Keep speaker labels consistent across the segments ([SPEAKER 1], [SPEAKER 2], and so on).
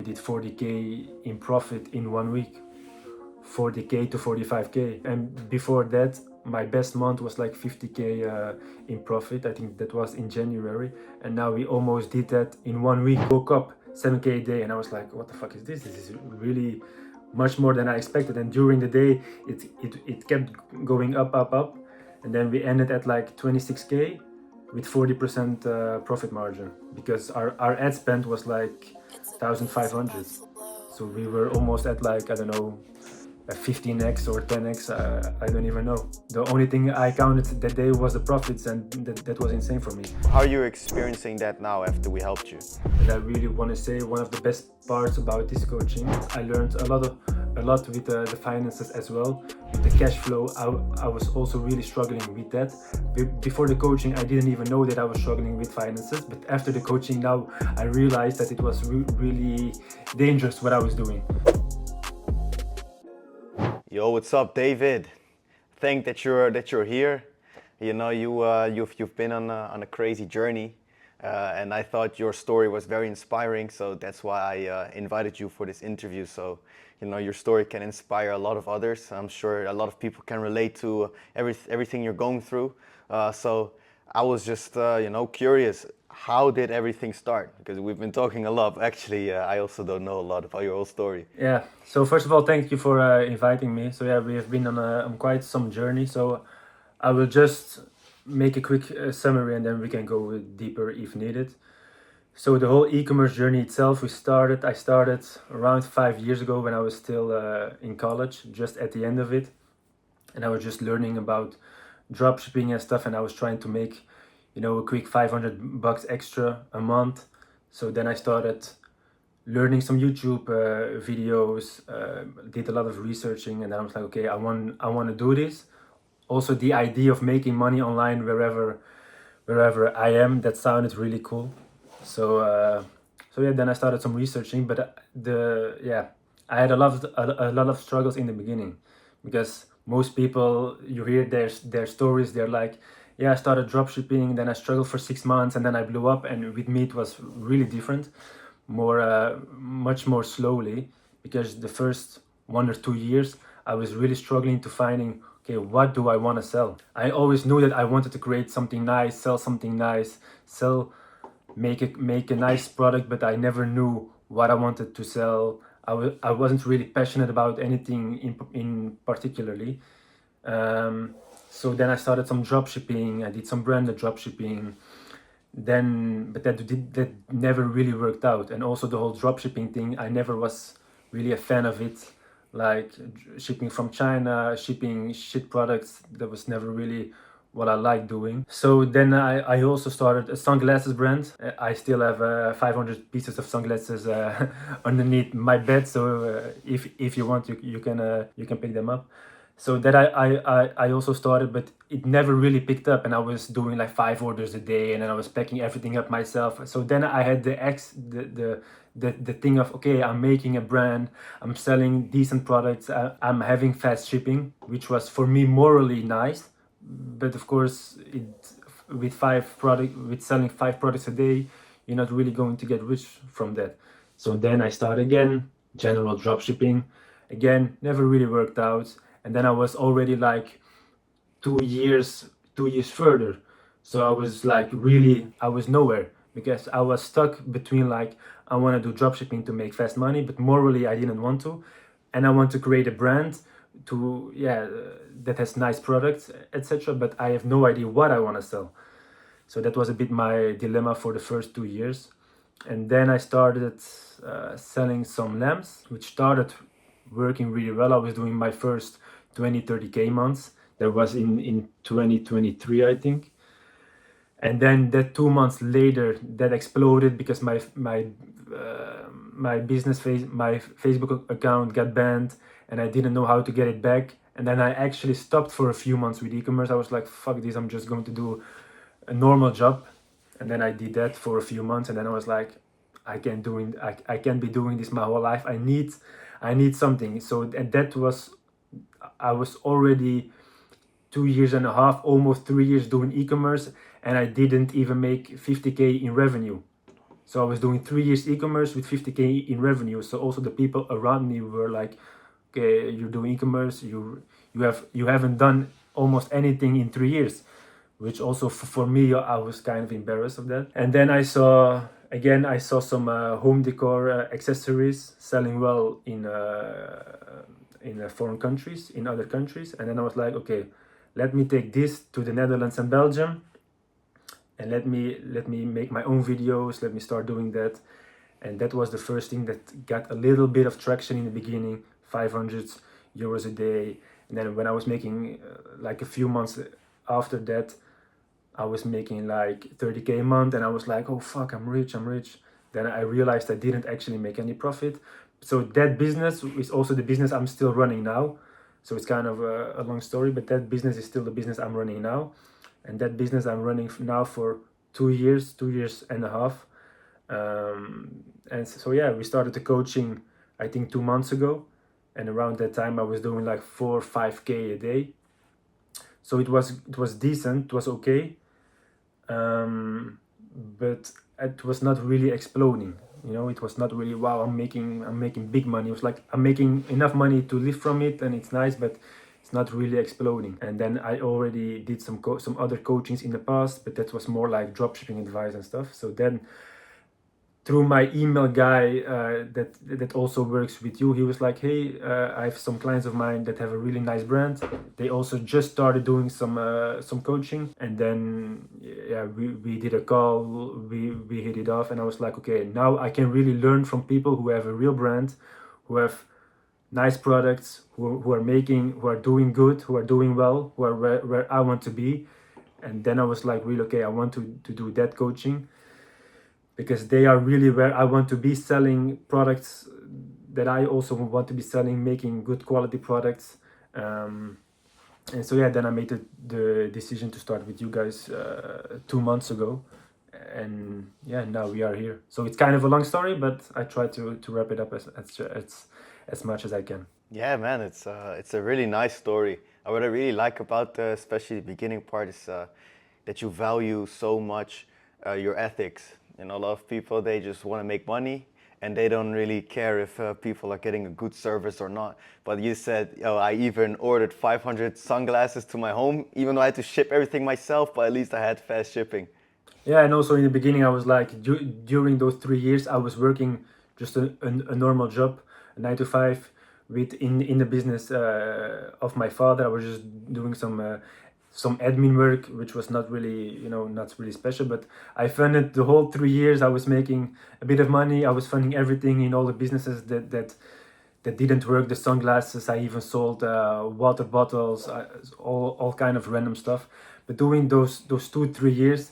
[SPEAKER 1] did 40k in profit in 1 week, 40k to 45k. And before that, my best month was like 50k in profit. I think that was in January. And now we almost did that in 1 week. Woke up 7k a day and I was like, what the fuck is this? This is really much more than I expected. And during the day, it kept going up. And then we ended at like 26k with 40% profit margin, because our ad spend was like 1,500. So we were almost at like, I don't know, a 15x or 10x, I don't even know. The only thing I counted that day was the profits, and that was insane for me.
[SPEAKER 2] How are you experiencing that now after we helped you?
[SPEAKER 1] And I really want to say one of the best parts about this coaching, I learned a lot with the finances as well, with the cash flow. I was also really struggling with that. Before the coaching, I didn't even know that I was struggling with finances, but after the coaching now, I realized that it was really dangerous what I was doing.
[SPEAKER 2] Yo, what's up, David? Thank that you're here. You know, you've been on a crazy journey, and I thought your story was very inspiring. So that's why I invited you for this interview. So, you know, your story can inspire a lot of others. I'm sure a lot of people can relate to everything you're going through. So I was just, curious. How did everything start? Because we've been talking a lot. Actually, I also don't know a lot about your whole story.
[SPEAKER 1] Yeah. So first of all, thank you for inviting me. So yeah, we have been on quite some journey. So I will just make a quick summary, and then we can go deeper if needed. So the whole e-commerce journey itself, I started around 5 years ago when I was still in college, just at the end of it, and I was just learning about dropshipping and stuff, and I was trying to make, a quick $500 extra a month. So then I started learning some YouTube videos, did a lot of researching, and then I was like, okay, I want to do this. Also, the idea of making money online wherever I am, that sounded really cool. So yeah, then I started some researching, but I had a lot of struggles in the beginning, because most people, you hear their stories, they're like, yeah, I started dropshipping, then I struggled for 6 months, and then I blew up. And with me, it was really different, much more slowly, because the first 1 or 2 years, I was really struggling to finding, okay, what do I want to sell? I always knew that I wanted to create something nice, sell something nice, make a nice product, but I never knew what I wanted to sell. I wasn't really passionate about anything in particularly. So then I started some dropshipping. I did some branded dropshipping. But that never really worked out. And also the whole dropshipping thing, I never was really a fan of it. Like shipping from China, shipping shit products, that was never really what I like doing. So then I also started a sunglasses brand. I still have 500 pieces of sunglasses underneath my bed. So if you want, you can pick them up. So that I also started, but it never really picked up, and I was doing like 5 orders a day, and then I was packing everything up myself. So then I had the thing of, okay, I'm making a brand, I'm selling decent products, I'm having fast shipping, which was for me morally nice. But of course, with selling 5 products a day, you're not really going to get rich from that. So then I started again, general dropshipping. Again, never really worked out. And then I was already like 2 years further. So I was like, I was nowhere, because I was stuck between like, I want to do dropshipping to make fast money, but morally I didn't want to. And I want to create a brand that has nice products, etc. But I have no idea what I want to sell. So that was a bit my dilemma for the first 2 years. And then I started selling some lamps, which started working really well. I was doing my first 30k months. That was in 2023, I think. And then that 2 months later, that exploded, because my Facebook account got banned, and I didn't know how to get it back. And then I actually stopped for a few months with e-commerce. I was like, fuck this, I'm just going to do a normal job. And then I did that for a few months, and then I was like, I can't be doing this my whole life. I need something. So I was already 2.5 years, almost 3 years doing e-commerce, and I didn't even make 50k in revenue. So I was doing 3 years e-commerce with 50K in revenue. So also the people around me were like, okay, you're doing e-commerce, you haven't done almost anything in 3 years, which also for me, I was kind of embarrassed of that. And then I saw some home decor accessories selling well in foreign countries, in other countries. And then I was like, okay, let me take this to the Netherlands and Belgium, and let me make my own videos. Let me start doing that. And that was the first thing that got a little bit of traction in the beginning, 500 euros a day. And then when I was making like a few months after that, I was making like 30K a month, and I was like, oh fuck, I'm rich. Then I realized I didn't actually make any profit. So that business is also the business I'm still running now. So it's kind of a long story, but that business is still the business I'm running now. And that business I'm running now for 2 years and a half. And so yeah, we started the coaching, I think 2 months ago. And around that time I was doing like 4 or 5K a day. So it was decent, it was okay. But it was not really exploding. It was not really, wow, I'm making big money. It was like I'm making enough money to live from it, and it's nice, but it's not really exploding. And then I already did some other coachings in the past, but that was more like dropshipping advice and stuff. So then through my email guy that also works with you, he was like, hey, I have some clients of mine that have a really nice brand. They also just started doing some coaching. And then yeah, we did a call, we hit it off, and I was like, okay, now I can really learn from people who have a real brand, who have nice products, who are doing good, who are doing well, who are where I want to be. And then I was like, really, okay, I want to do that coaching, because they are really where I want to be, selling products that I also want to be selling, making good quality products. And so yeah, then I made the decision to start with you guys 2 months ago. And yeah, now we are here. So it's kind of a long story, but I try to wrap it up as much as I can.
[SPEAKER 2] Yeah, man, it's a really nice story. What I really like about especially the beginning part is that you value so much your ethics. A lot of people, they just want to make money and they don't really care if people are getting a good service or not. But you said, oh, I even ordered 500 sunglasses to my home, even though I had to ship everything myself, but at least I had fast shipping.
[SPEAKER 1] Yeah, and also in the beginning, I was like, during those 3 years, I was working just a normal job, a 9 to 5, with in the business of my father. I was just doing some admin work, which was not really, not really special. But I funded the whole 3 years. I was making a bit of money. I was funding everything in all the businesses that didn't work. The sunglasses. I even sold water bottles, all kind of random stuff. But doing those 2 3 years,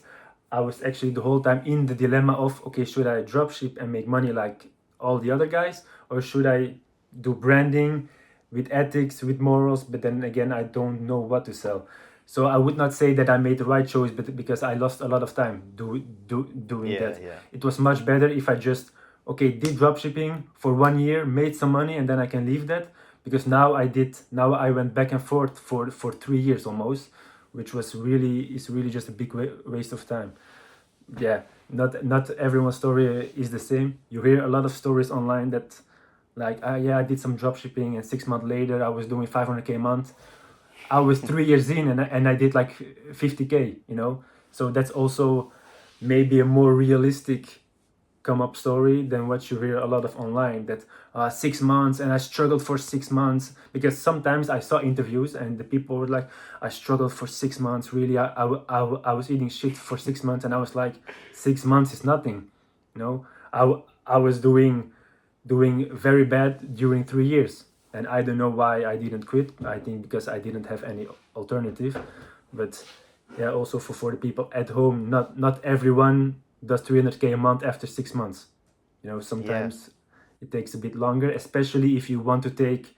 [SPEAKER 1] I was actually the whole time in the dilemma of, okay, should I dropship and make money like all the other guys, or should I do branding with ethics, with morals? But then again, I don't know what to sell. So I would not say that I made the right choice, but because I lost a lot of time doing
[SPEAKER 2] Yeah,
[SPEAKER 1] that.
[SPEAKER 2] yeah.
[SPEAKER 1] It was much better if I just, okay, did dropshipping for 1 year, made some money, and then I can leave that. Because now I went back and forth for 3 years almost, which is really just a big waste of time. Yeah, not everyone's story is the same. You hear a lot of stories online that, like, yeah, I did some drop shipping, and 6 months later I was doing 500K a month. I was 3 years in, and I did like 50K, so that's also maybe a more realistic come up story than what you hear a lot of online, that 6 months and I struggled for 6 months. Because sometimes I saw interviews and the people were like, I struggled for 6 months, really. I was eating shit for 6 months, and I was like, 6 months is nothing. I was doing very bad during 3 years, and I don't know why I didn't quit. I think because I didn't have any alternative. But yeah, also for the people at home, not everyone does 300K a month after 6 months.
[SPEAKER 2] Yeah.
[SPEAKER 1] Sometimes it takes a bit longer, especially if you want to take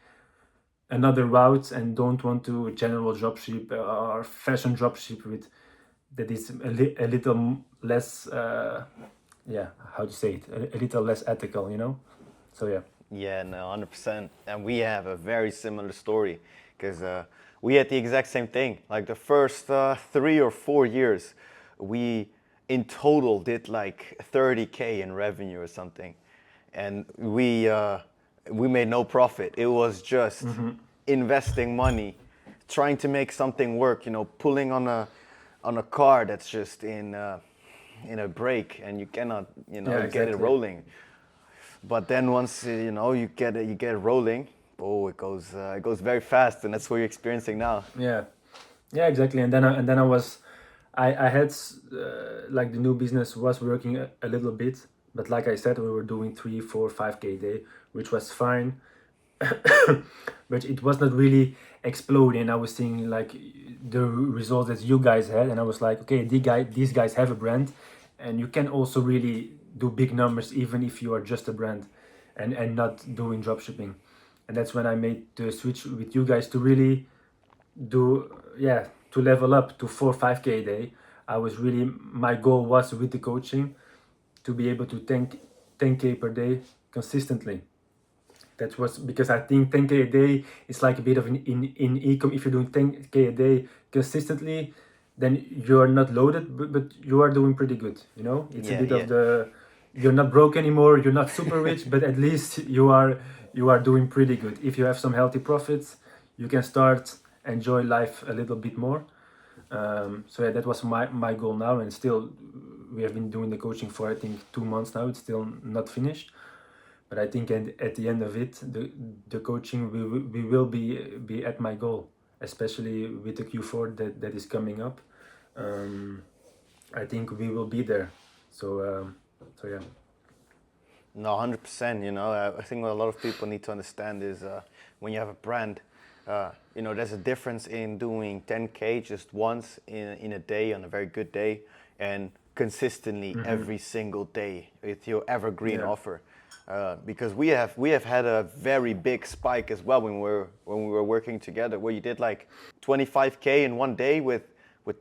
[SPEAKER 1] another route and don't want to general dropship or fashion dropship with that is a little less, yeah, how to say it, a little less ethical. So yeah.
[SPEAKER 2] Yeah, no, 100%. And we have a very similar story because we had the exact same thing. Like the first 3 or 4 years, we in total did like 30K in revenue or something, and we made no profit. It was just investing money, trying to make something work. You know, pulling on a car that's just in a brake, and you cannot, you know,
[SPEAKER 1] Yeah,
[SPEAKER 2] get it
[SPEAKER 1] exactly.
[SPEAKER 2] rolling. But then once you know you get it rolling, oh, it goes very fast, and that's what you're experiencing now.
[SPEAKER 1] Yeah, yeah, exactly. And then I was, I had like the new business was working a little bit, but like I said, we were doing 3, 4, 5K a day, which was fine. But it was not really exploding. I was seeing like the results that you guys had, and I was like, okay, these guys have a brand, and you can also really do big numbers even if you are just a brand, and not doing dropshipping. And that's when I made the switch with you guys to really do, yeah, to level up to 4 5K a day. I was really, my goal was with the coaching to be able to 10K per day consistently. That was because I think 10K a day is like a bit of an in ecom. If you're doing 10K a day consistently, then you're not loaded, but you are doing pretty good. You know, it's a
[SPEAKER 2] Yeah,
[SPEAKER 1] bit
[SPEAKER 2] yeah.
[SPEAKER 1] of the, you're not broke anymore. You're not super rich, but at least you are doing pretty good. If you have some healthy profits, you can start enjoy life a little bit more. So yeah, that was my goal now, and still we have been doing the coaching for I think 2 months now. It's still not finished, but I think at the end of it, the coaching we will be at my goal, especially with the Q4 that is coming up. Um, I think we will be there. So yeah.
[SPEAKER 2] No, 100%. You know, I think what a lot of people need to understand is when you have a brand, you know, there's a difference in doing 10K just once in a day on a very good day, and consistently every single day with your evergreen
[SPEAKER 1] Yeah.
[SPEAKER 2] offer. Because we have had a very big spike as well when we were working together, where you did like 25K in one day with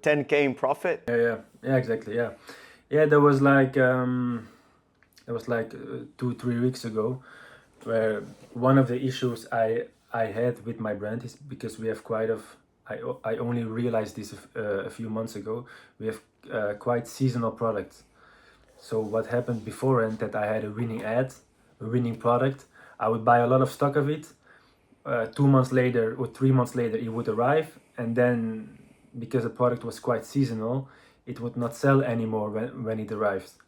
[SPEAKER 2] 10K in profit.
[SPEAKER 1] Yeah, exactly. Yeah, yeah. There was like 2 3 weeks ago, where one of the issues I had with my brand is because we have quite of, I only realized this a few months ago. We have quite seasonal products. So what happened before, and that I had a winning ad, a winning product, I would buy a lot of stock of it. 2 months later or 3 months later, it would arrive, and then because the product was quite seasonal, it would not sell anymore when it arrives.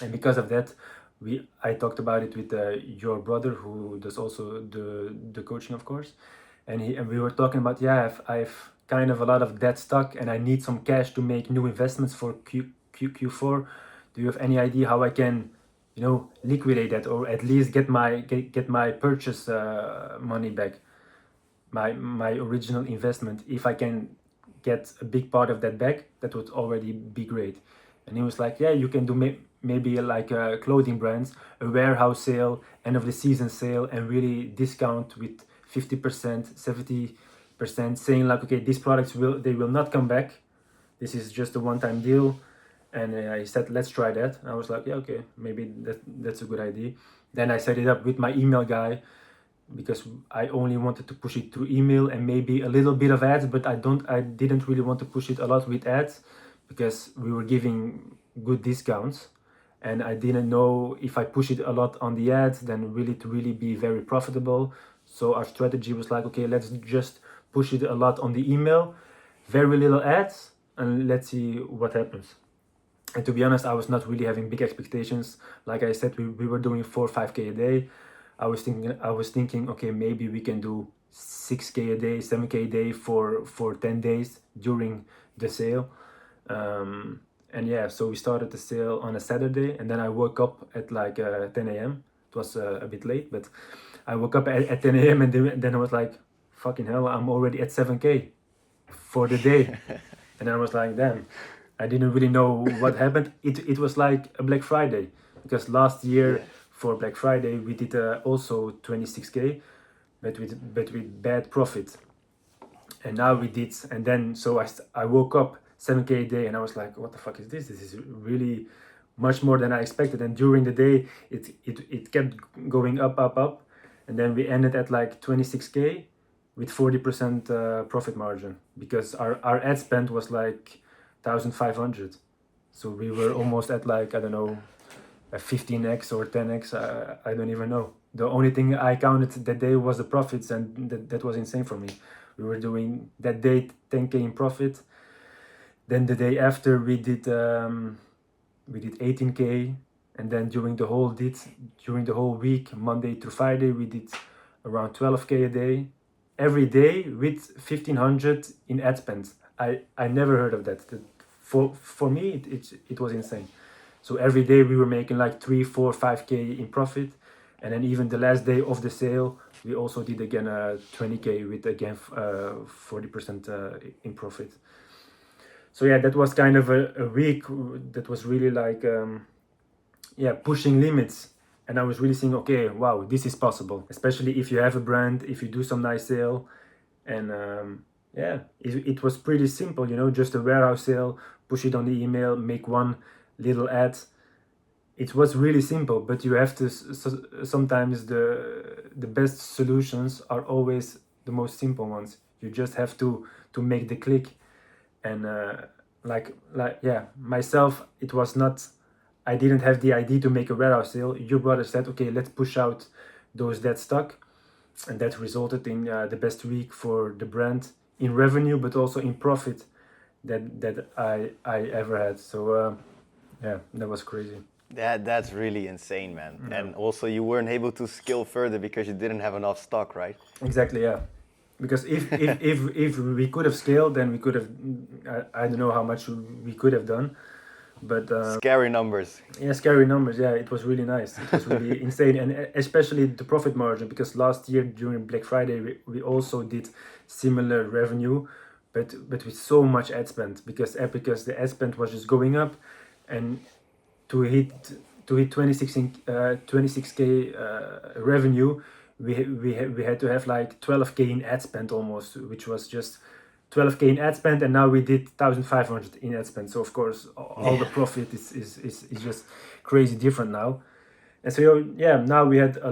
[SPEAKER 1] And because of that, I talked about it with your brother, who does also the coaching, of course, and we were talking about, yeah, I've kind of a lot of dead stock, and I need some cash to make new investments for Q4. Do you have any idea how I can, liquidate that, or at least get my purchase money back, my original investment? If I can get a big part of that back, that would already be great. And he was like, yeah, you can do maybe like clothing brands, a warehouse sale, end of the season sale, and really discount with 50%, 70%, saying like, okay, these products will not come back. This is just a one-time deal. And he said, let's try that. And I was like, yeah, okay, maybe that's a good idea. Then I set it up with my email guy, because I only wanted to push it through email and maybe a little bit of ads, but I didn't really want to push it a lot with ads, because we were giving good discounts, and I didn't know if I push it a lot on the ads, then will it really be very profitable. So our strategy was like, okay, let's just push it a lot on the email, very little ads, and let's see what happens. And to be honest, I was not really having big expectations. Like I said, we were doing 4 5K a day. I was thinking, okay, maybe we can do 6K a day, 7K a day for 10 days during the sale. And yeah, so we started the sale on a Saturday, and then I woke up at like 10 a.m. It was a bit late, but I woke up at 10 a.m. and then I was like, fucking hell, I'm already at 7K for the day. And I was like, damn, I didn't really know what happened. It was like a Black Friday, because last year
[SPEAKER 2] Yeah.
[SPEAKER 1] for Black Friday we did also 26K, but with bad profit. And now we did, and then so I woke up 7K a day, and I was like, what the fuck is this? This is really much more than I expected. And during the day it kept going up, and then we ended at like 26K with 40% profit margin, because our ad spend was like 1,500. So we were almost at like, I don't know, a 15x or 10x. I don't even know. The only thing I counted that day was the profits, and that was insane for me. We were doing that day 10k in profit. Then the day after we did 18k, and then during the whole week, Monday to Friday, we did around 12k a day, every day with 1500 in ad spend. I never heard of that. For me it was insane. So every day we were making like 3, 4, 5k in profit, and then even the last day of the sale we also did again 20k with again 40% in profit. So yeah, that was kind of a week that was really like pushing limits, and I was really saying, okay, wow, this is possible, especially if you have a brand, if you do some nice sale. And it was pretty simple, just a warehouse sale, push it on the email, make one little ad. It was really simple, but you have to sometimes the best solutions are always the most simple ones. You just have to make the click. And myself, it was not, I didn't have the idea to make a warehouse sale. Your brother said, okay, let's push out those dead stock, and that resulted in the best week for the brand in revenue, but also in profit that I ever had. So that was crazy.
[SPEAKER 2] That's really insane, man. Yeah. And also you weren't able to scale further because you didn't have enough stock, right?
[SPEAKER 1] Exactly, yeah. Because if we could have scaled, then we could have, I don't know how much we could have done, but
[SPEAKER 2] scary numbers.
[SPEAKER 1] Yeah, scary numbers. Yeah, it was really nice. It was really insane, and especially the profit margin, because last year during Black Friday we also did similar revenue, but with so much ad spend, because the ad spend was just going up, and to hit 26k revenue, we had to have like 12k in ad spend almost, which was just 12k in ad spend, and now we did 1500 in ad spend. So of course all the profit is just crazy different now. And so now we have a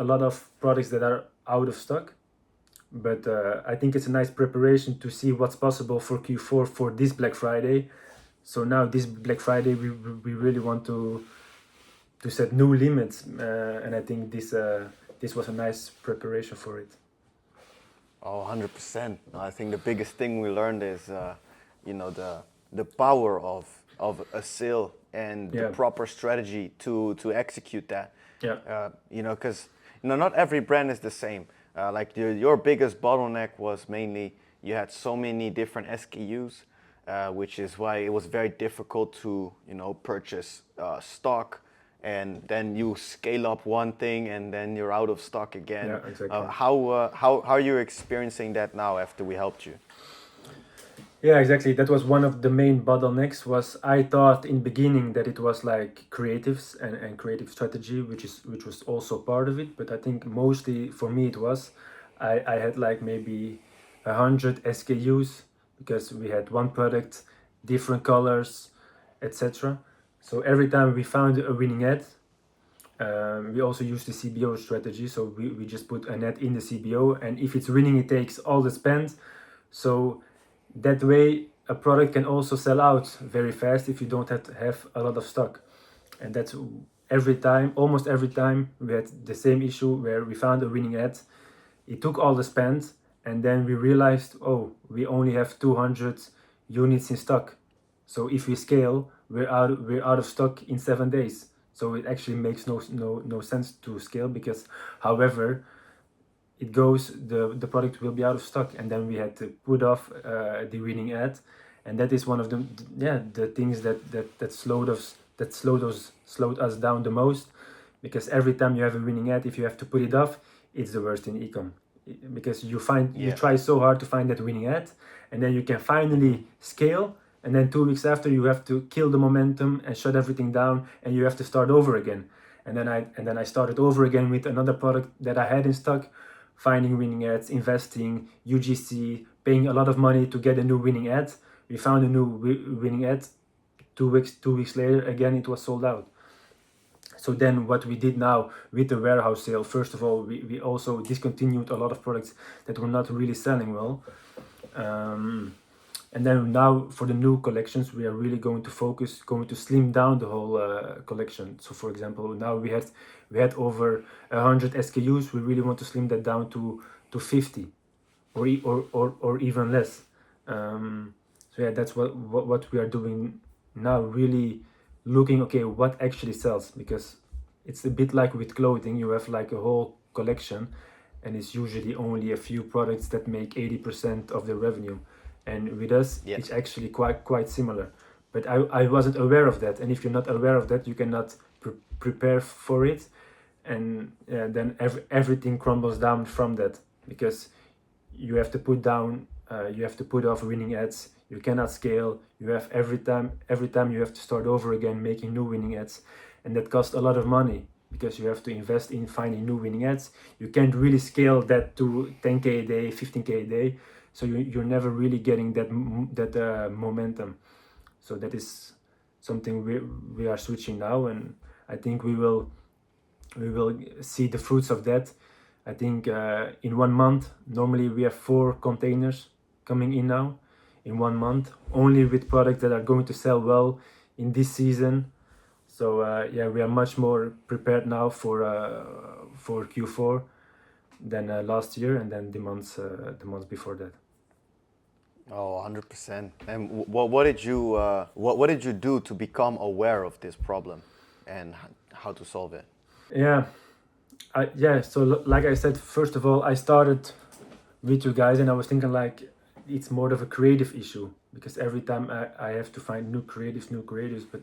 [SPEAKER 1] lot of products that are out of stock, but I think it's a nice preparation to see what's possible for Q4 for this Black Friday. So now this Black Friday we really want to set new limits, and I think this was a nice preparation for it.
[SPEAKER 2] Oh, 100%. I think the biggest thing we learned is, the power of a sale and the proper strategy to execute that.
[SPEAKER 1] Yeah.
[SPEAKER 2] Because not every brand is the same. Like your biggest bottleneck was mainly you had so many different SKUs, which is why it was very difficult to purchase stock. And then you scale up one thing, and then you're out of stock again.
[SPEAKER 1] Yeah, exactly.
[SPEAKER 2] How are you experiencing that now after we helped you?
[SPEAKER 1] Yeah, exactly. That was one of the main bottlenecks. Was I thought in beginning that it was like creatives and creative strategy, which was also part of it. But I think mostly for me it was, I had like maybe 100 SKUs, because we had one product, different colors, etc. So every time we found a winning ad, we also use the CBO strategy. So we just put an ad in the CBO, and if it's winning, it takes all the spend. So that way a product can also sell out very fast if you don't have a lot of stock. And that's almost every time we had the same issue where we found a winning ad. It took all the spend, and then we realized, oh, we only have 200 units in stock. So if we scale, we're out of stock in 7 days. So it actually makes no sense to scale, because however it goes, the product will be out of stock, and then we had to put off the winning ad. And that is one of the things that slowed us down the most, because every time you have a winning ad, if you have to put it off, it's the worst in ecom, because you try so hard to find that winning ad, and then you can finally scale, and then 2 weeks after you have to kill the momentum and shut everything down, and you have to start over again. And then I started over again with another product that I had in stock, finding winning ads, investing, UGC, paying a lot of money to get a new winning ad. We found a new winning ad. 2 weeks later, again it was sold out. So then what we did now with the warehouse sale, first of all, we also discontinued a lot of products that were not really selling well. And then now for the new collections, we are really going to slim down the whole collection. So for example, now we had over 100 SKUs. We really want to slim that down to 50 or even less. So yeah, that's what we are doing now. Really looking, okay, what actually sells, because it's a bit like with clothing. You have like a whole collection, and it's usually only a few products that make 80% of the revenue. And with us,
[SPEAKER 2] Yes.
[SPEAKER 1] it's actually quite similar. But I wasn't aware of that, and if you're not aware of that, you cannot prepare for it, and then everything crumbles down from that, because you have to put off winning ads. You cannot scale. You have every time you have to start over again making new winning ads, and that costs a lot of money because you have to invest in finding new winning ads. You can't really scale that to 10k a day, 15k a day, so you're never really getting that momentum. So that is something we are switching now, and I think we will see the fruits of that. I think in 1 month, normally we have 4 containers coming in now in 1 month, only with products that are going to sell well in this season. So yeah, we are much more prepared now for Q4 than last year, and then the months before that.
[SPEAKER 2] Oh, 100%. And what did you do to become aware of this problem and how to solve it?
[SPEAKER 1] Yeah, so like I said, first of all, I started with you guys, and I was thinking like it's more of a creative issue, because every time I have to find new creatives. But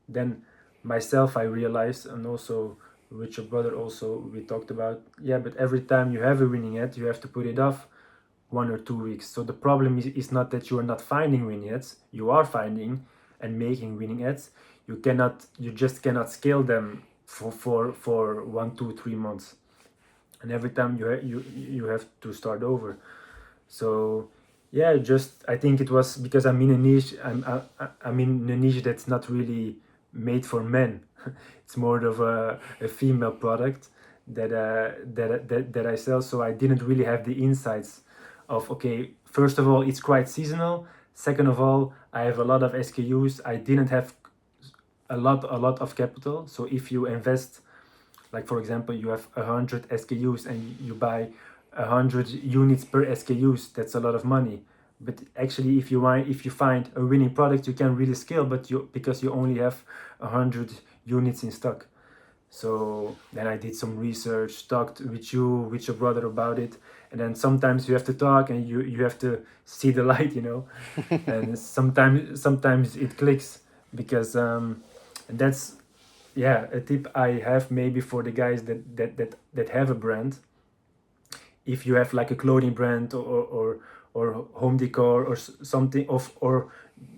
[SPEAKER 1] then myself, I realized, and also with your brother also, we talked about, yeah, but every time you have a winning ad, you have to put it off 1 or 2 weeks. So the problem is not that you are not finding winning ads. You are finding and making winning ads. You just cannot scale them for 1, 2, 3 months, and every time you have to start over. So yeah, just I think it was because I'm in a niche. I'm in a niche that's not really made for men. It's more of a female product that I sell. So I didn't really have the insights of, okay, first of all, it's quite seasonal. Second of all, I have a lot of SKUs. I didn't have a lot of capital. So if you invest, like for example, you have 100 SKUs and you buy 100 units per SKUs, that's a lot of money. But actually, if you find a winning product, you can really scale, but because you only have 100 units in stock. So then I did some research, talked with your brother about it, and then sometimes you have to talk and you have to see the light. And sometimes it clicks, because and that's, yeah, a tip I have maybe for the guys that have a brand. If you have like a clothing brand or home decor or something or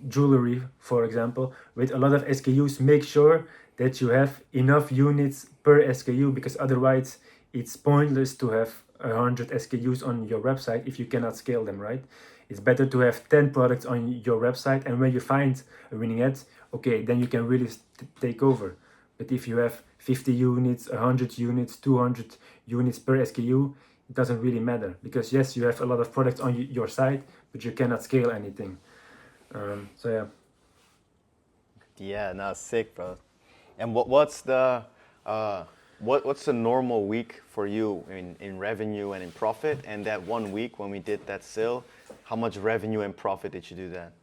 [SPEAKER 1] jewelry, for example, with a lot of SKUs, make sure that you have enough units per SKU, because otherwise it's pointless to have 100 SKUs on your website if you cannot scale them, right? It's better to have 10 products on your website, and when you find a winning ad, okay, then you can really take over. But if you have 50 units, 100 units, 200 units per SKU, it doesn't really matter, because yes, you have a lot of products on your site, but you cannot scale anything. So yeah.
[SPEAKER 2] Yeah, no, sick, bro. And what's the normal week for you in revenue and in profit? And that 1 week when we did that sale, how much revenue and profit did you do that?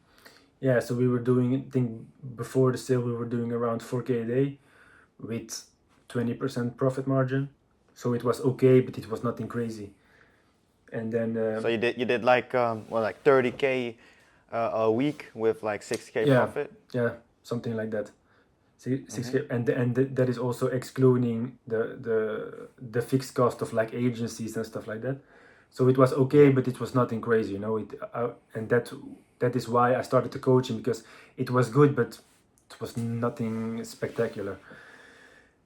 [SPEAKER 1] Yeah, so we were doing, I think before the sale, we were doing around 4k a day with 20% profit margin. So it was okay, but it was nothing crazy. And then
[SPEAKER 2] So you did like like 30K a week with like 6K
[SPEAKER 1] yeah,
[SPEAKER 2] profit?
[SPEAKER 1] yeah, something like that. 6k, and that is also excluding the fixed cost of like agencies and stuff like that. So it was okay,
[SPEAKER 2] Yeah.
[SPEAKER 1] but it was nothing crazy. And that is why I started the coaching, because it was good, but it was nothing spectacular.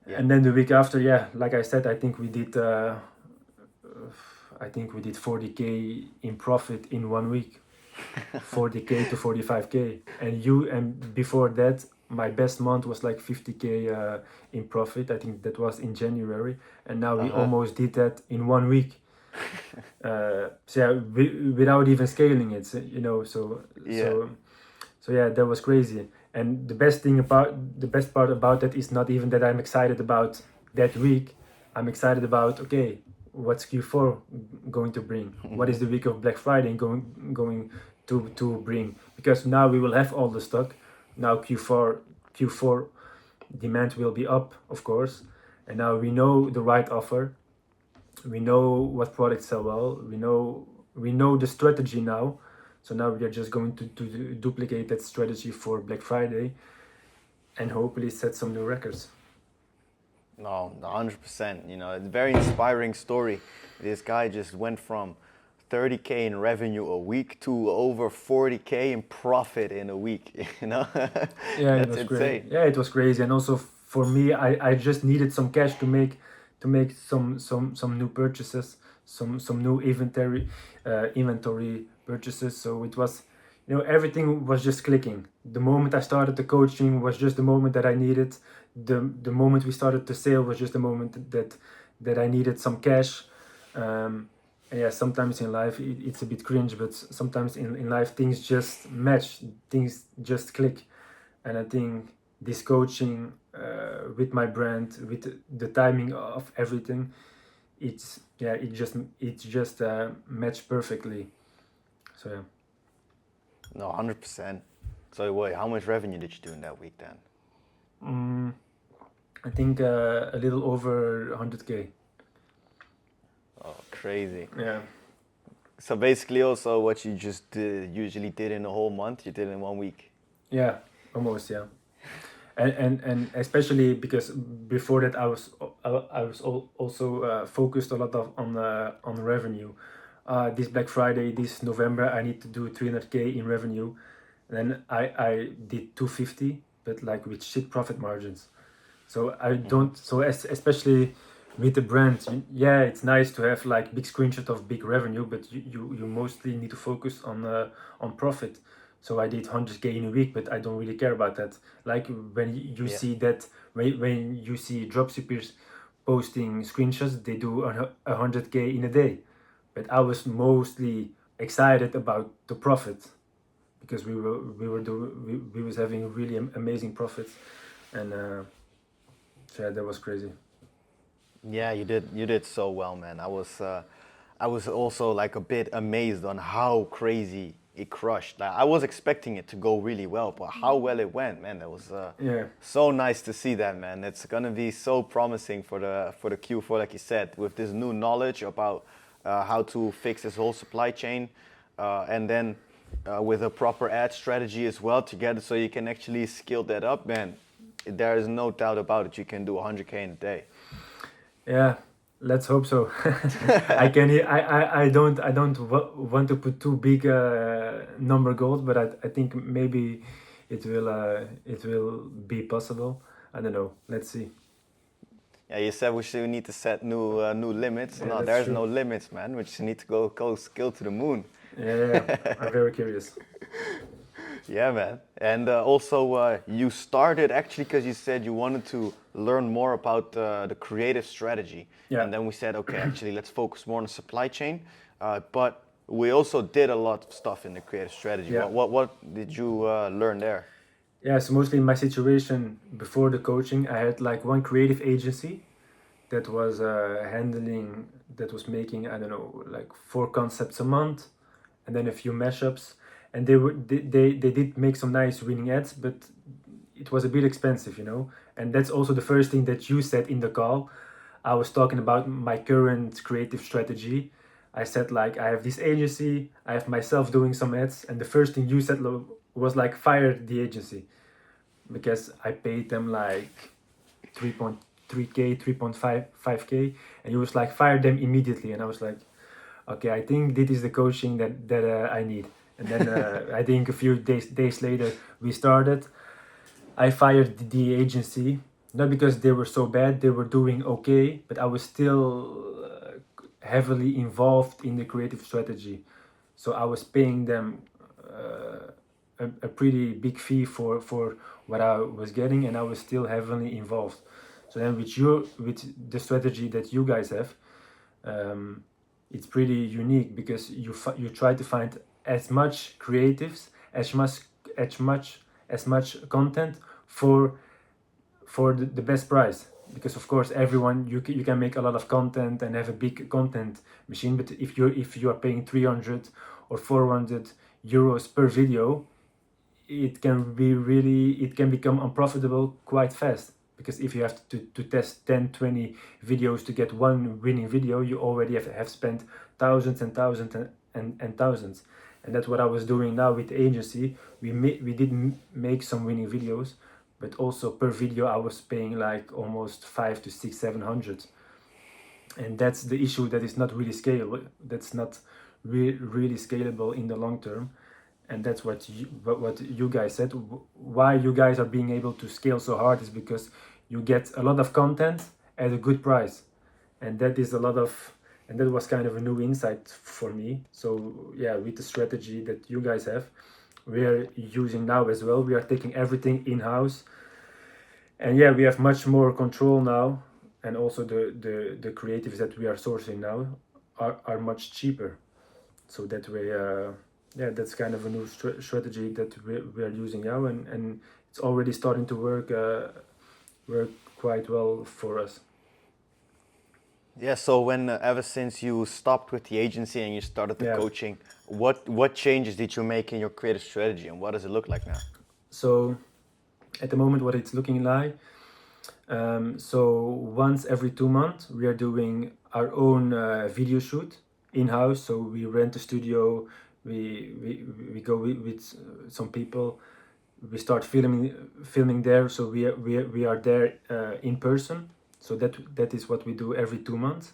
[SPEAKER 2] Yeah.
[SPEAKER 1] And then the week after, yeah, like I said, I think we did 40k in profit in 1 week. 40k to 45k, and before that, my best month was like 50k in profit. I think that was in January, and now we
[SPEAKER 2] Uh-huh.
[SPEAKER 1] almost did that in 1 week. So yeah, without even scaling it,
[SPEAKER 2] Yeah.
[SPEAKER 1] so yeah, that was crazy. And the best part about that is not even that I'm excited about that week. I'm excited about, okay, what's Q4 going to bring? What is the week of Black Friday going to bring? Because now we will have all the stock. Now Q4 demand will be up, of course, and now we know the right offer. We know what products sell well. We know the strategy now. So now we are just going to duplicate that strategy for Black Friday and hopefully set some new records.
[SPEAKER 2] No, 100%. You know, it's a very inspiring story. This guy just went from 30K in revenue a week to over 40K in profit in a week. You know,
[SPEAKER 1] Yeah, it
[SPEAKER 2] that's
[SPEAKER 1] was great.
[SPEAKER 2] insane.
[SPEAKER 1] Yeah, it was crazy. And also for me, I just needed some cash to make some new purchases, some new inventory purchases. So it was, everything was just clicking. The moment I started the coaching was just the moment that I needed. The moment we started the sale was just the moment that I needed some cash. And yeah, sometimes in life it's a bit cringe, but sometimes in life things just match, things just click. And I think this coaching, with my brand, with the timing of everything, it just matched perfectly. So yeah.
[SPEAKER 2] No, 100%. So wait, how much revenue did you do in that week then?
[SPEAKER 1] mm, I think a little over 100K.
[SPEAKER 2] Oh, crazy.
[SPEAKER 1] Yeah.
[SPEAKER 2] So basically, also what you just usually did in a whole month, you did in 1 week.
[SPEAKER 1] Yeah, almost, yeah. And especially because before that I was also focused a lot on revenue. This Black Friday, this November, I need to do 300K in revenue. And then I did 250, but like with shit profit margins. So I
[SPEAKER 2] Hmm.
[SPEAKER 1] don't. So especially with the brand, yeah, it's nice to have like big screenshot of big revenue, but you mostly need to focus on profit. So I did 100K in a week, but I don't really care about that. Like when you
[SPEAKER 2] Yeah.
[SPEAKER 1] see that, when you see dropshippers posting screenshots, they do 100K in a day. But I was mostly excited about the profit because we was having really amazing profits, and so yeah, that was crazy.
[SPEAKER 2] Yeah, you did so well, man. I was also like a bit amazed on how crazy it crushed. Like I was expecting it to go really well, but how well it went, man, that was
[SPEAKER 1] Yeah,
[SPEAKER 2] so nice to see that, man. It's gonna be so promising for the Q4, like you said, with this new knowledge about how to fix this whole supply chain, and then with a proper ad strategy as well together, so you can actually scale that up, man. There is no doubt about it. You can do 100K in a day.
[SPEAKER 1] yeah. Let's hope so. I don't want to put too big number goals, but I think maybe it will be possible. I don't know. Let's see.
[SPEAKER 2] Yeah, you said we should need to set new limits.
[SPEAKER 1] Yeah,
[SPEAKER 2] No,
[SPEAKER 1] that's
[SPEAKER 2] there's no
[SPEAKER 1] true.
[SPEAKER 2] limits, man. We just need to go scale to the moon.
[SPEAKER 1] Yeah, yeah, yeah. I'm very curious.
[SPEAKER 2] Yeah, man. And also, you started actually because you said you wanted to learn more about the creative strategy.
[SPEAKER 1] Yeah,
[SPEAKER 2] And then we said, okay, actually, let's focus more on the supply chain. But we also did a lot of stuff in the creative strategy.
[SPEAKER 1] yeah.
[SPEAKER 2] What did you learn there?
[SPEAKER 1] Yeah, so mostly my situation before the coaching, I had like one creative agency that was that was making, I don't know, like 4 concepts a month, and then a few mashups, and they did make some nice winning ads, but it was a bit expensive. And that's also the first thing that you said in the call. I was talking about my current creative strategy. I said like I have this agency, I have myself doing some ads, and the first thing you said was like fire the agency because I paid them like 3.3K, 3.55K, and he was like fire them immediately, and I was like, okay, I think this is the coaching that I need. And then I think a few days later we started. I fired the agency, not because they were so bad, they were doing okay, but I was still heavily involved in the creative strategy. So I was paying them a pretty big fee for what I was getting, and I was still heavily involved. So then with the strategy that you guys have, um, it's pretty unique because you try to find as much creatives, as much as much as much content for the best price. Because of course everyone, you can make a lot of content and have a big content machine, but if you are paying 300 or 400 euros per video, it can become unprofitable quite fast. Because if you have to test 10, 20 videos to get one winning video, you already have spent thousands and thousands and thousands. And that's what I was doing now with the agency. We did make some winning videos, but also per video I was paying like almost 5 to 6, 700. And that's the issue, that is not really scalable. That's not really scalable in the long term. And that's what you guys said. Why you guys are being able to scale so hard is because you get a lot of content at a good price. And that is a lot of, and that was kind of a new insight for me. So yeah, with the strategy that you guys have, we are using now as well. We are taking everything in-house, and yeah, we have much more control now. And also the creatives that we are sourcing now are much cheaper. So that way, yeah, that's kind of a new strategy that we are using now, and it's already starting to work quite well for us.
[SPEAKER 2] Yeah, so when ever since you stopped with the agency and you started the
[SPEAKER 1] Yeah.
[SPEAKER 2] coaching, what changes did you make in your creative strategy and what does it look like now?
[SPEAKER 1] So at the moment, what it's looking like, so once every 2 months, we are doing our own video shoot in-house. So we rent a studio, we go with some people, we start filming there. So we are there in person. So that is what we do every 2 months.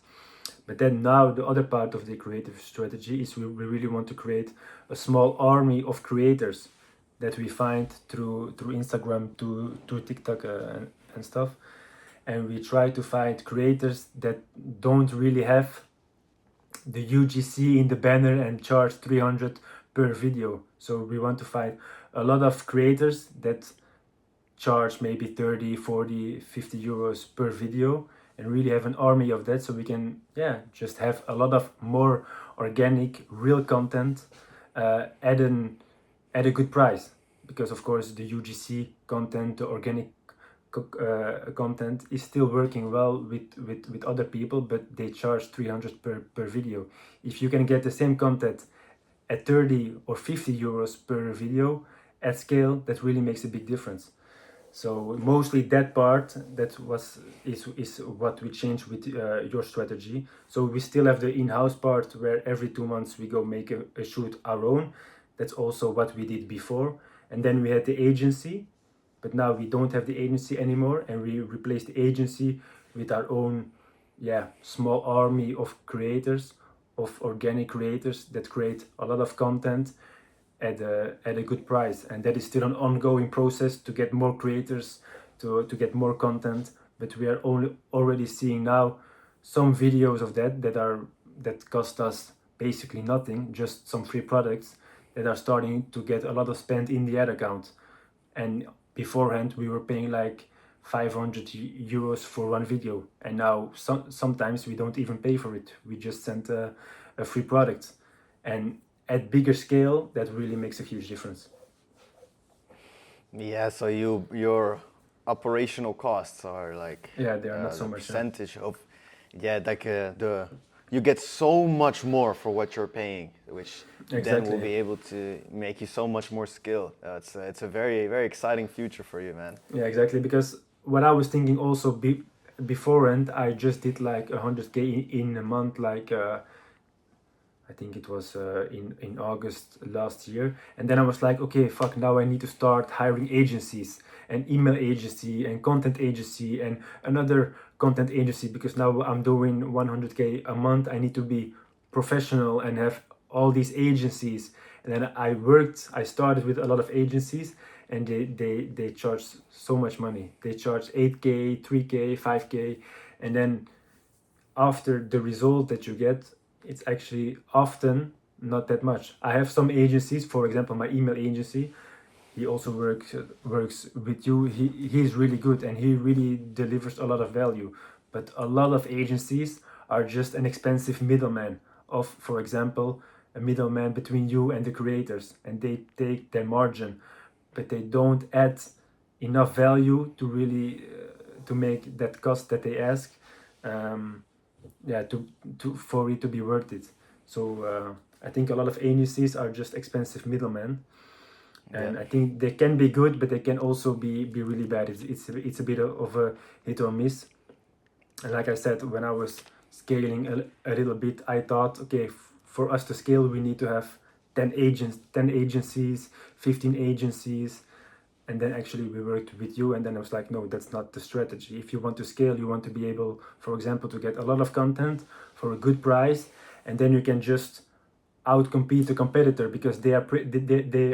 [SPEAKER 1] But then now the other part of the creative strategy is we really want to create a small army of creators that we find through Instagram, to TikTok, and stuff. And we try to find creators that don't really have the UGC in the banner and charge 300 per video. So we want to find a lot of creators that charge maybe 30, 40, 50 euros per video, and really have an army of that, so we can, yeah, just have a lot of more organic real content at a good price. Because of course the UGC content, the organic content is still working well with other people, but they charge 300 per video. If you can get the same content at 30 or 50 euros per video at scale, that really makes a big difference. So mostly that part, is what we changed with your strategy. So we still have the in-house part where every 2 months we go make a shoot our own. That's also what we did before. And then we had the agency, but now we don't have the agency anymore, and we replaced the agency with our own, yeah, small army of creators, of organic creators that create a lot of content at a good price. And that is still an ongoing process to get more creators, to get more content. But we are already seeing now some videos of that cost us basically nothing, just some free products, that are starting to get a lot of spend in the ad account. And beforehand we were paying like 500 euros for one video, and now sometimes we don't even pay for it, we just send a free product. And at bigger scale, that really makes a huge difference.
[SPEAKER 2] Yeah, so your operational costs are like
[SPEAKER 1] Yeah, they are not so
[SPEAKER 2] the
[SPEAKER 1] much.
[SPEAKER 2] percentage of, yeah, like the you get so much more for what you're paying, which then will
[SPEAKER 1] Exactly.
[SPEAKER 2] be able to make you so much more skill. It's a very very exciting future for you, man.
[SPEAKER 1] Yeah, exactly. Because what I was thinking also beforehand, I just did like 100K in a month, like I think it was in August last year. And then I was like, okay, fuck, now I need to start hiring agencies, and email agency and content agency and another content agency, because now I'm doing 100K a month. I need to be professional and have all these agencies. And then I started with a lot of agencies, and they charge so much money. They charge 8K, 3K, 5K. And then after the result that you get, it's actually often not that much. I have some agencies, for example, my email agency. He also works with you. He's really good, and he really delivers a lot of value. But a lot of agencies are just an expensive middleman of, for example, a middleman between you and the creators, and they take their margin, but they don't add enough value to really to make that cost that they ask, um, yeah, to for it to be worth it. So I think a lot of agencies are just expensive middlemen,
[SPEAKER 2] Yeah.
[SPEAKER 1] and I think they can be good, but they can also be really bad. It's a bit of a hit or miss. And like I said, when I was scaling a little bit, I thought, okay, for us to scale, we need to have 10 agencies, 15 agencies. And then actually we worked with you, and then I was like, no, that's not the strategy. If you want to scale, you want to be able, for example, to get a lot of content for a good price, and then you can just outcompete the competitor, because they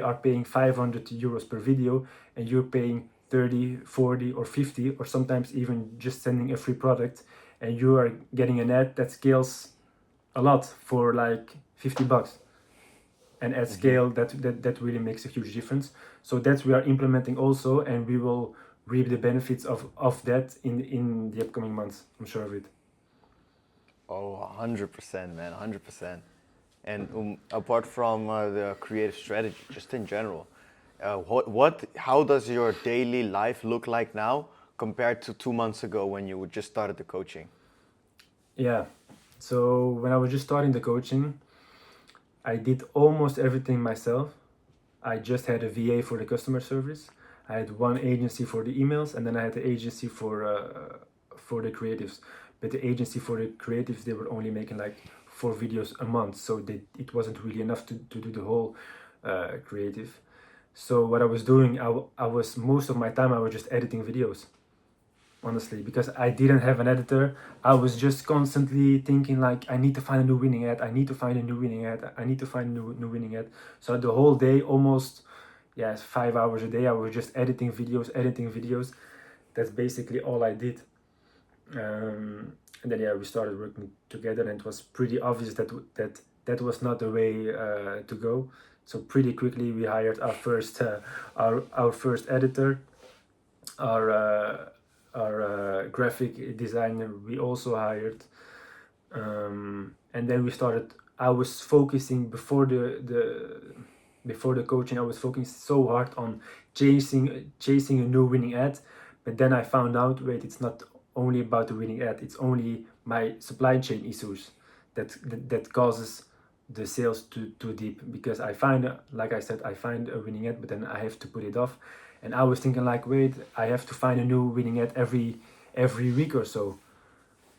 [SPEAKER 1] are paying 500 euros per video, and you're paying 30, 40, or 50, or sometimes even just sending a free product, and you are getting an ad that scales a lot for like 50 bucks. And at scale, that really makes a huge difference. So that we are implementing also, and we will reap the benefits of that in the upcoming months. I'm sure of it.
[SPEAKER 2] Oh, 100%, man, 100%. And apart from the creative strategy, just in general, how does your daily life look like now compared to 2 months ago when you just started the coaching?
[SPEAKER 1] Yeah. So when I was just starting the coaching, I did almost everything myself. I just had a VA for the customer service. I had one agency for the emails, and then I had the agency for the creatives. But the agency for the creatives, they were only making like 4 videos a month, so it wasn't really enough to do the whole creative. So what I was doing, I was most of my time I was just editing videos, honestly, because I didn't have an editor. I was just constantly thinking like, I need to find a new winning ad, I need to find a new winning ad, I need to find a new winning ad. So the whole day, almost, yeah, 5 hours a day, I was just editing videos, editing videos. That's basically all I did. And then yeah, we started working together, and it was pretty obvious that was not the way to go. So pretty quickly we hired our first editor, our graphic designer we also hired, and then we started. I was focusing before the coaching. I was focusing so hard on chasing a new winning ad, but then I found out, wait, it's not only about the winning ad. It's only my supply chain issues that causes the sales too deep, because I find, like I said, I find a winning ad, but then I have to put it off. And I was thinking like, wait, I have to find a new winning ad every week or so.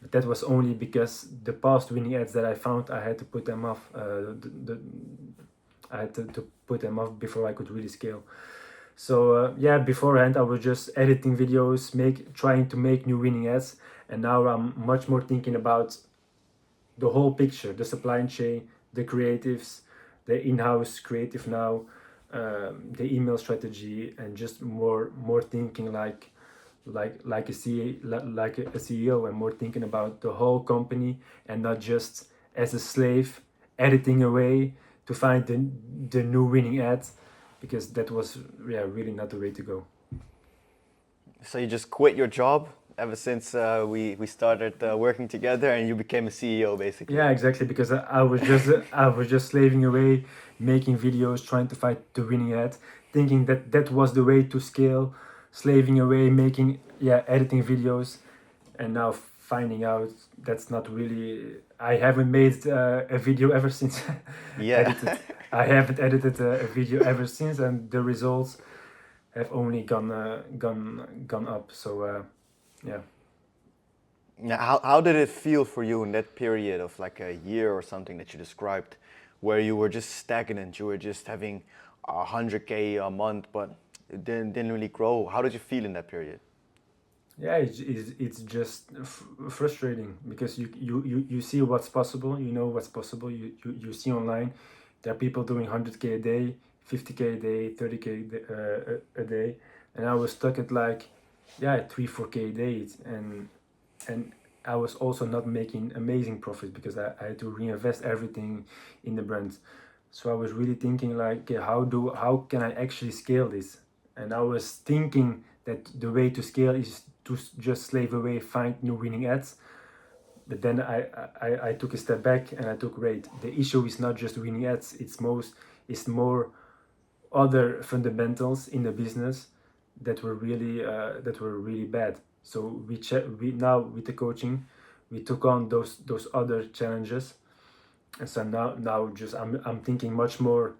[SPEAKER 1] But that was only because the past winning ads that I found, I had to put them off. I had to put them off before I could really scale. So yeah, beforehand I was just editing videos, trying to make new winning ads, and now I'm much more thinking about the whole picture, the supply chain, the creatives, the in-house creative now, the email strategy, and just more thinking like a CEO, and more thinking about the whole company, and not just as a slave editing away to find the new winning ads, because that was, yeah, really not the way to go.
[SPEAKER 2] So you just quit your job ever since we started working together, and you became a CEO basically.
[SPEAKER 1] Yeah, exactly, because I was just slaving away, making videos, trying to find the winning ad, thinking that was the way to scale, slaving away, making, yeah, editing videos, and now finding out that's not really. I haven't made a video ever since.
[SPEAKER 2] Yeah.
[SPEAKER 1] Edited. I haven't edited a video ever since, and the results have only gone up. So yeah.
[SPEAKER 2] Now, how did it feel for you in that period of like a year or something that you described, where you were just stagnant, you were just having 100K a month, but it didn't really grow? How did you feel in that period?
[SPEAKER 1] Yeah, it's just frustrating, because you see what's possible, you know what's possible, you see online there are people doing 100K a day, 50K a day, 30K a day, and I was stuck at like, yeah, 3 4K a day, and I was also not making amazing profit, because I had to reinvest everything in the brand. So I was really thinking like, okay, how can I actually scale this? And I was thinking that the way to scale is to just slave away, find new winning ads. But then I took a step back and I took, right, the issue is not just winning ads, it's more other fundamentals in the business that were really bad. So we now with the coaching, we took on those other challenges, and so now just I'm thinking much more,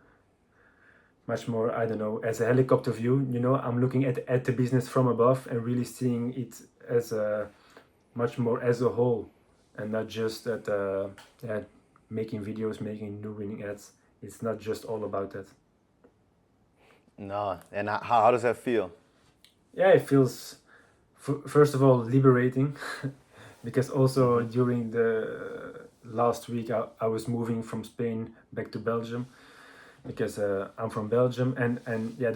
[SPEAKER 1] I don't know, as a helicopter view. I'm looking at the business from above and really seeing it as a much more as a whole, and not just at yeah, making videos, making new winning ads. It's not just all about that.
[SPEAKER 2] No, and how does that feel?
[SPEAKER 1] Yeah, it feels first of all liberating because also
[SPEAKER 2] Hmm.
[SPEAKER 1] during the last week I was moving from Spain back to Belgium because I'm from Belgium, and yeah,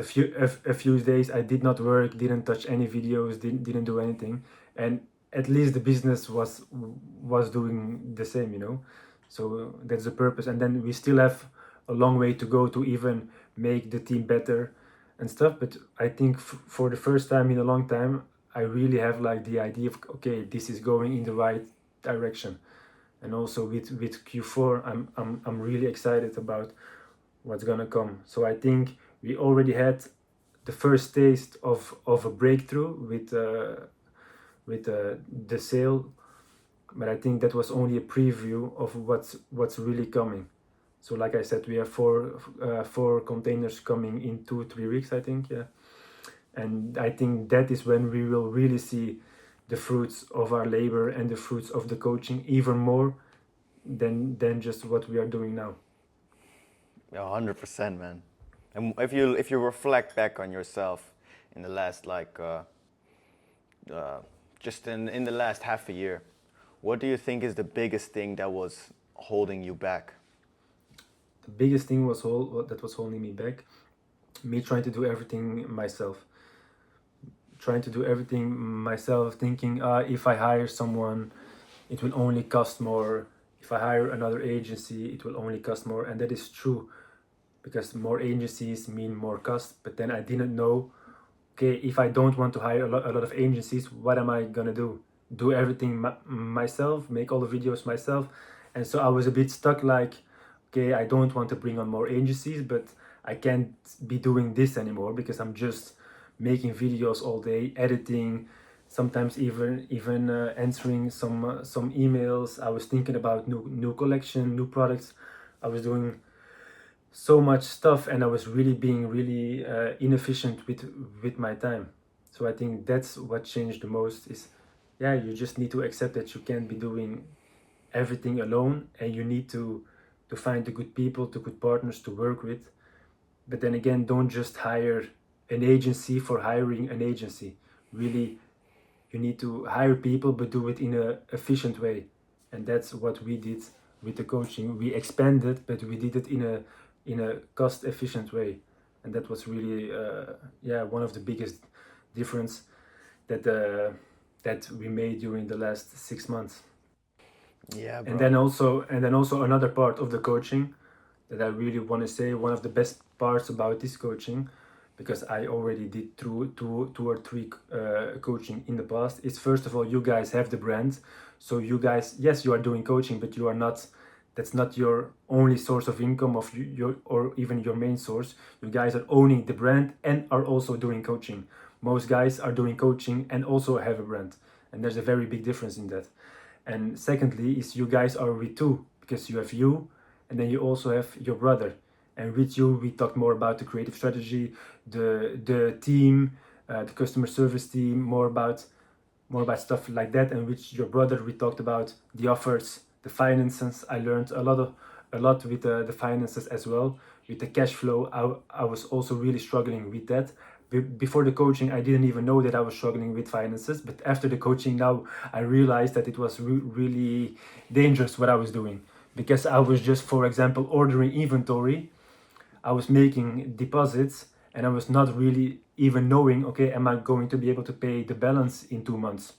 [SPEAKER 1] a few days I did not work, didn't touch any videos, didn't do anything, and at least the business was doing the same, so that's the purpose. And then we still have a long way to go to even make the team better and stuff, but I think for the first time in a long time I really have like the idea of, okay, this is going in the right direction. And also with Q4 I'm really excited about what's gonna come. So I think we already had the first taste of a breakthrough with the sale, but I think that was only a preview of what's really coming. So like I said, we have four containers coming in 2-3 weeks, I think, yeah. And I think that is when we will really see the fruits of our labor and the fruits of the coaching even more than just what we are doing now.
[SPEAKER 2] Yeah, 100%, man. And if you reflect back on yourself in the last uh, just in the last half a year, what do you think is the biggest thing that was holding you back?
[SPEAKER 1] The biggest thing that was holding me back, me trying to do everything myself, thinking, if I hire someone, it will only cost more. If I hire another agency, it will only cost more. And that is true because more agencies mean more cost. But then I didn't know, okay, if I don't want to hire a lot of agencies, what am I gonna do? Do everything myself, make all the videos myself. And so I was a bit stuck, like, okay, I don't want to bring on more agencies, but I can't be doing this anymore because I'm just making videos all day, editing, sometimes even answering some emails. I was thinking about new collection, new products. I was doing so much stuff, and I was really being really inefficient with my time. So I think that's what changed the most. Is, yeah, you just need to accept that you can't be doing everything alone, and you need to find the good people, the good partners to work with. But then again, don't just hire an agency for hiring an agency. Really, you need to hire people, but do it in a efficient way. And that's what we did with the coaching. We expanded, but we did it in a cost efficient way. And that was really yeah, one of the biggest difference that we made during the last 6 months.
[SPEAKER 2] Yeah,
[SPEAKER 1] And then
[SPEAKER 2] bro.
[SPEAKER 1] also another part of the coaching that I really want to say, one of the best parts about this coaching, because I already did two or three coaching in the past, is first of all, you guys have the brand. So you guys, yes, you are doing coaching, but you are not, that's not your only source of income of your, or even your main source. You guys are owning the brand and are also doing coaching. Most guys are doing coaching and also have a brand, and there's a very big difference in that. And secondly is you guys are with two, because you have you, and then you also have your brother. And with you we talked more about the creative strategy, the team, the customer service team, more about stuff like that. And with your brother we talked about the offers, the finances. I learned a lot with the finances as well, with the cash flow. I was also really struggling with that. Before the coaching I didn't even know that I was struggling with finances, but after the coaching now I realized that it was really dangerous what I was doing, because I was just, for example, ordering inventory, I was making deposits, and I was not really even knowing, okay, am I going to be able to pay the balance in 2 months?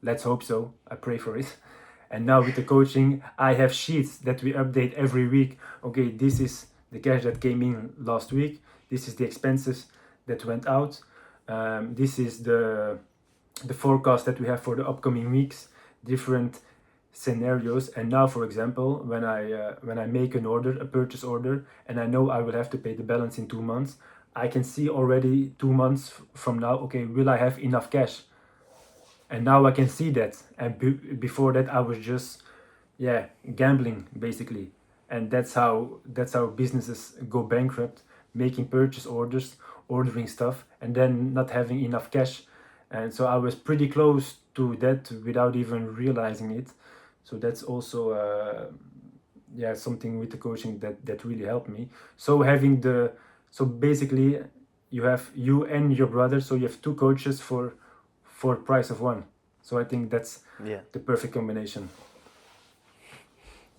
[SPEAKER 1] Let's hope so. I pray for it. And now with the coaching, I have sheets that we update every week. Okay, this is the cash that came in last week. This is the expenses that went out. This is the forecast that we have for the upcoming weeks. Different scenarios. And now, for example, when I make an order, a purchase order, and I know I will have to pay the balance in 2 months, I can see already 2 months from now, okay, will I have enough cash? And now I can see that. And before that, I was just, yeah, gambling basically. And that's how businesses go bankrupt, making purchase orders, ordering stuff, and then not having enough cash. And so I was pretty close to that without even realizing it. So that's also, yeah, something with the coaching that really helped me. So so basically, you have you and your brother, so you have two coaches for price of one. So I think that's
[SPEAKER 2] Yeah.
[SPEAKER 1] the perfect combination.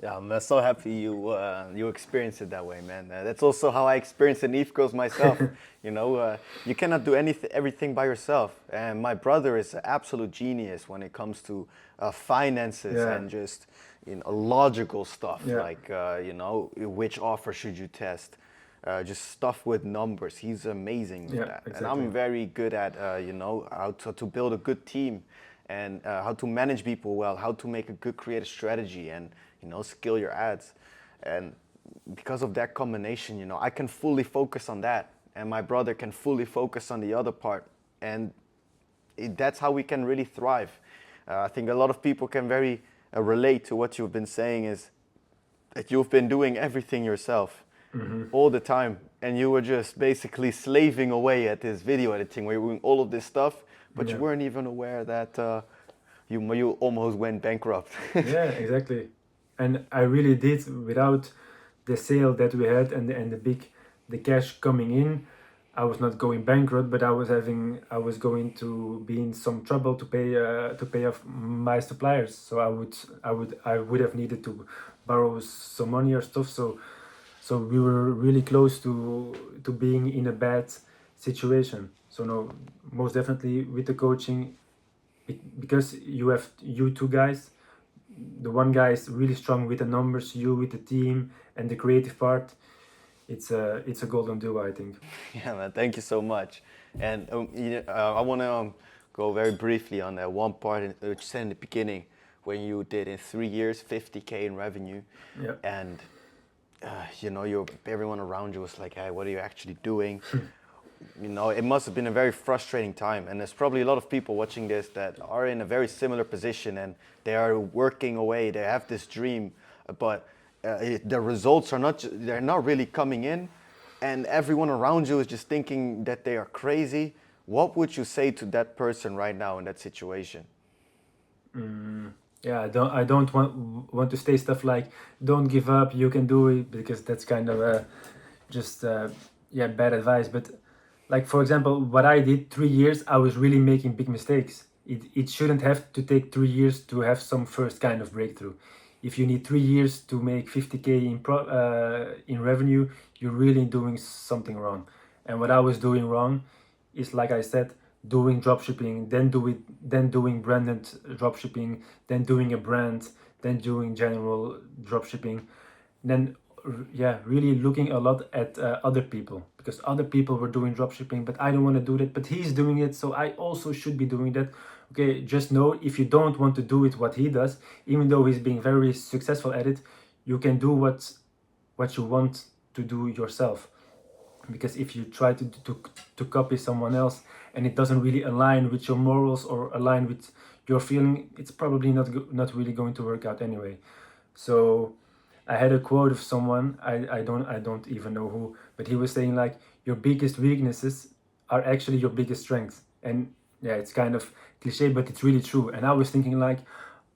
[SPEAKER 2] Yeah, I'm so happy you experienced it that way, man. That's also how I experienced in East Coast myself. You cannot do everything by yourself. And my brother is an absolute genius when it comes to finances
[SPEAKER 1] Yeah,
[SPEAKER 2] and just logical stuff,
[SPEAKER 1] yeah,
[SPEAKER 2] like which offer should you test, just stuff with numbers. He's amazing with
[SPEAKER 1] yeah,
[SPEAKER 2] that, and
[SPEAKER 1] exactly.
[SPEAKER 2] I'm very good at how to build a good team and how to manage people well, how to make a good creative strategy, and scale your ads. And because of that combination, I can fully focus on that, and my brother can fully focus on the other part, and that's how we can really thrive. I think a lot of people can very relate to what you've been saying, is that you've been doing everything yourself
[SPEAKER 1] Hmm.
[SPEAKER 2] all the time, and you were just basically slaving away at this video editing where you're doing all of this stuff, but you
[SPEAKER 1] Yeah,
[SPEAKER 2] weren't even aware that you almost went bankrupt.
[SPEAKER 1] yeah, exactly. And I really did without the sale that we had and the cash coming in. I was not going bankrupt, but I was going to be in some trouble to pay off my suppliers. So I would have needed to borrow some money or stuff. So we were really close to being in a bad situation. So no, most definitely with the coaching, because you have you two guys, the one guy is really strong with the numbers, you with the team and the creative part. It's a golden duo, I think.
[SPEAKER 2] Yeah, man, thank you so much. And I want to go very briefly on that one part which you said in the beginning, when you did in 3 years 50K in revenue,
[SPEAKER 1] Yeah.
[SPEAKER 2] and everyone around you was like, "Hey, what are you actually doing?" It must have been a very frustrating time, and there's probably a lot of people watching this that are in a very similar position, and they are working away. They have this dream, but the results they're not really coming in, and everyone around you is just thinking that they are crazy. What would you say to that person right now in that situation?
[SPEAKER 1] Yeah, I don't want to say stuff like "don't give up, you can do it," because that's kind of just yeah, bad advice. But like, for example, what I did 3 years, I was really making big mistakes. It shouldn't have to take 3 years to have some first kind of breakthrough. If you need 3 years to make 50K in revenue, you're really doing something wrong. And what I was doing wrong is, like I said, doing dropshipping, then doing branded dropshipping, then doing a brand, then doing general dropshipping, then yeah, really looking a lot at other people, because other people were doing dropshipping, but I don't want to do that, but he's doing it, so I also should be doing that. Okay, just know, if you don't want to do it what he does, even though he's being very successful at it, you can do what you want to do yourself. Because if you try to copy someone else and it doesn't really align with your morals or align with your feeling, it's probably not really going to work out anyway. So I had a quote of someone, I don't even know who, but he was saying like, your biggest weaknesses are actually your biggest strengths. And yeah, it's kind of cliche, but it's really true. And I was thinking like,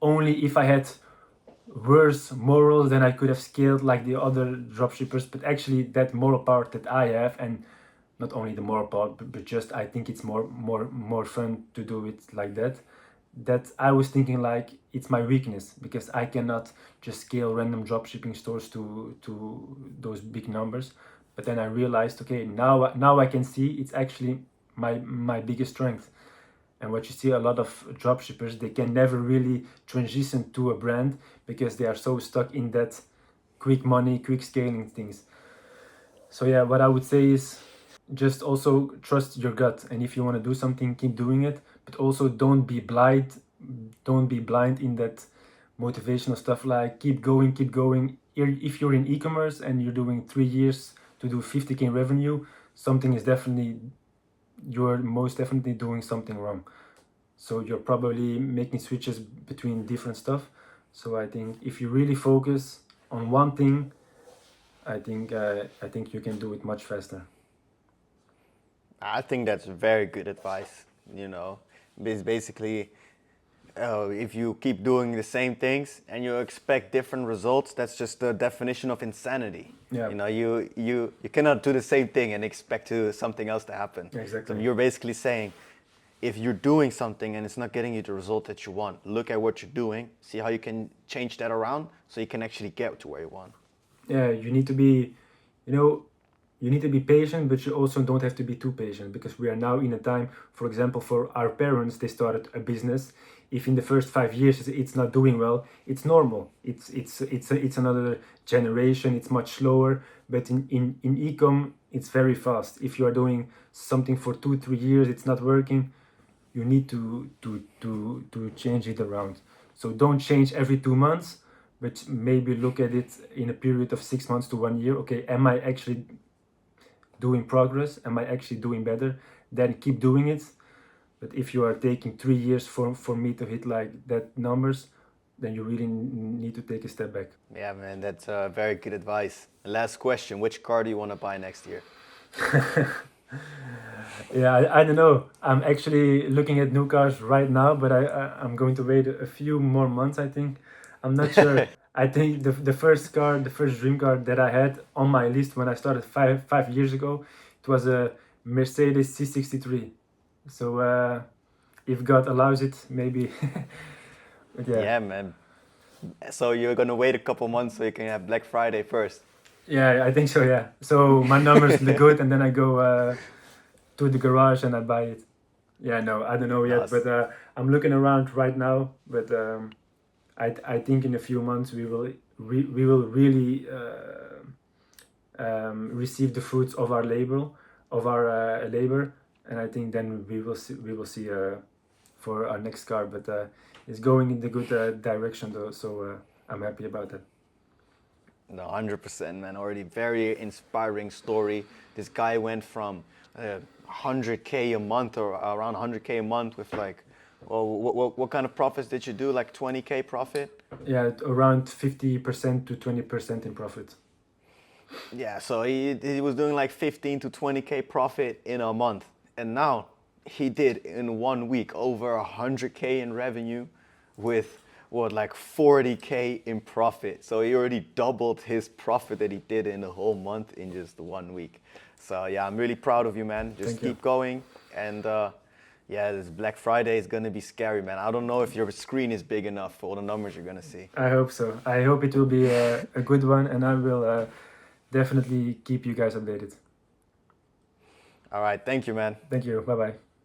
[SPEAKER 1] only if I had worse morals, then I could have scaled like the other dropshippers. But actually, that moral part that I have, and not only the moral part, but just I think it's more fun to do it like that. That I was thinking like, it's my weakness, because I cannot just scale random dropshipping stores to those big numbers. But then I realized, okay, now I can see it's actually my biggest strength. And what you see, a lot of dropshippers, they can never really transition to a brand, because they are so stuck in that quick money, quick scaling things. So yeah, what I would say is, just also trust your gut, and if you want to do something, keep doing it, but also don't be blind in that motivational stuff like keep going, keep going. If you're in e-commerce and you're doing 3 years to do 50K in revenue, something is definitely, you're most definitely doing something wrong. So you're probably making switches between different stuff. So I think if you really focus on one thing, I think you can do it much faster.
[SPEAKER 2] I think that's very good advice. You know, basically, if you keep doing the same things and you expect different results, that's just the definition of insanity.
[SPEAKER 1] Yeah.
[SPEAKER 2] You know, you cannot do the same thing and expect something else to happen.
[SPEAKER 1] Exactly.
[SPEAKER 2] So you're basically saying, if you're doing something and it's not getting you the result that you want, look at what you're doing, see how you can change that around so you can actually get to where you want.
[SPEAKER 1] Yeah, you need to be, you need to be patient, but you also don't have to be too patient, because we are now in a time, for example, for our parents, they started a business. If in the first 5 years it's not doing well, it's normal. It's another generation. It's much slower, but in ecom, it's very fast. If you are doing something for 2-3 years, it's not working, you need to change it around. So don't change every 2 months, but maybe look at it in a period of 6 months to 1 year. Okay, am I actually doing progress? Am I actually doing better? Then keep doing it. But if you are taking 3 years for me to hit like that numbers, then you really need to take a step back.
[SPEAKER 2] Yeah, man, that's very good advice. Last question, which car do you want to buy next year?
[SPEAKER 1] Yeah, I don't know. I'm actually looking at new cars right now, but I'm going to wait a few more months, I think. I'm not sure. I think the first car, the first dream car that I had on my list when I started five years ago, it was a Mercedes C63. So if God allows it, maybe. But yeah.
[SPEAKER 2] Yeah, man. So you're gonna wait a couple months so you can have Black Friday first.
[SPEAKER 1] Yeah, I think so. Yeah. So my numbers look good, and then I go to the garage and I buy it. Yeah, no, I don't know yet,
[SPEAKER 2] Nice.
[SPEAKER 1] but I'm looking around right now. But I think in a few months we will really receive the fruits of our labor, and I think then we will see for our next car. But it's going in the good direction though, so I'm happy about that.
[SPEAKER 2] No, 100%, man. Already very inspiring story. This guy went from 100K a month or around 100K a month with like, well, what kind of profits did you do? Like 20K profit?
[SPEAKER 1] Yeah, around 50% to 20% in profit.
[SPEAKER 2] Yeah, so he was doing like 15 to 20K profit in a month. And now he did in 1 week over 100K in revenue with what, like 40K in profit. So he already doubled his profit that he did in a whole month in just 1 week. So yeah, I'm really proud of you, man. Just
[SPEAKER 1] Thank you.
[SPEAKER 2] keep going. And yeah, this Black Friday is gonna be scary, man. I don't know if your screen is big enough for all the numbers you're gonna see.
[SPEAKER 1] I hope so. I hope it will be a good one, and I will definitely keep you guys updated.
[SPEAKER 2] All right, thank you, man.
[SPEAKER 1] Thank you. Bye bye.